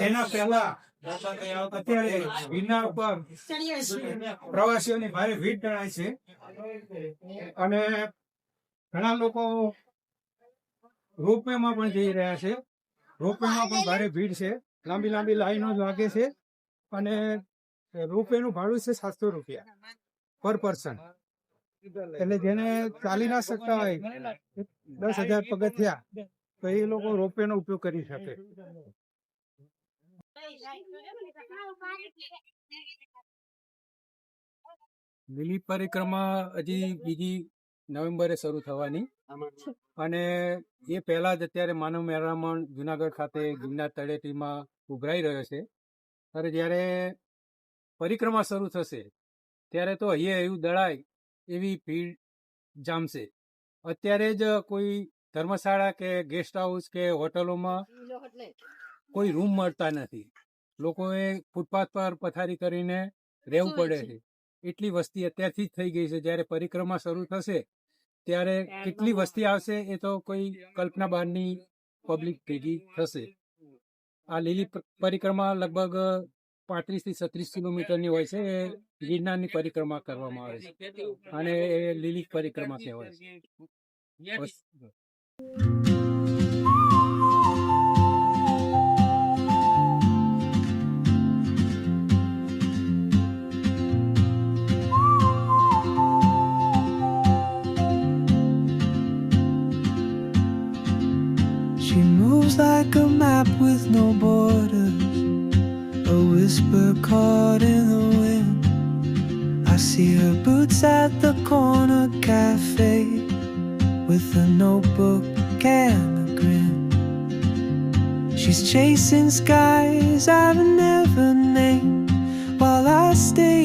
એના પહેલા અત્યારે ગિરનાર ઉપર પ્રવાસીઓની ભારે ભીડ જણાય છે અને ઘણા લોકો રોપવેમાં પણ જઈ રહ્યા છે. રોપવેમાં પણ ભારે ભીડ છે, લાંબી લાંબી લાઈનો લાગે છે અને રોપવેનું ભાડું છે 700 રૂપિયા પર પર્સન. એટલે જેને ચાલી ના શકતા હોય 10,000 પગથિયા તો એ લોકો રોપવેનો ઉપયોગ કરી શકે. લીલી પરિક્રમા હજી બીજી નવેમ્બરે શરૂ થવાની અને એ પહેલા જ અત્યારે માનવ મહેરામણ જુનાગઢ ખાતે ગિરનાર તળેટીમાં ઉભરાઈ રહ્યો છે. ત્યારે જ્યારે પરિક્રમા શરૂ થશે ત્યારે તો અહીંયા એવું દળાય એવી ભીડ જામશે. અત્યારે જ કોઈ ધર્મશાળા કે ગેસ્ટ હાઉસ કે હોટલોમાં કોઈ રૂમ મળતા નથી. લોકોએ ફૂટપાથ પર પથારી કરીને રહેવું પડે છે. એટલી વસ્તી અત્યારથી જ થઈ ગઈ છે. જ્યારે પરિક્રમા શરૂ થશે ત્યારે કેટલી વસ્તી આવશે એ તો કોઈ કલ્પના બહારની પબ્લિક ભેગી થશે. આ લીલી પરિક્રમા લગભગ 35 થી 36 કિલોમીટરની હોય છે. એ ગિરનારની પરિક્રમા કરવામાં આવે છે અને એ લીલી પરિક્રમા કહેવાય છે. She moves like a map with no borders, a whisper caught in the wind. I see her boots at the corner cafe with a notebook and a grin. She's chasing skies I've never named while I stay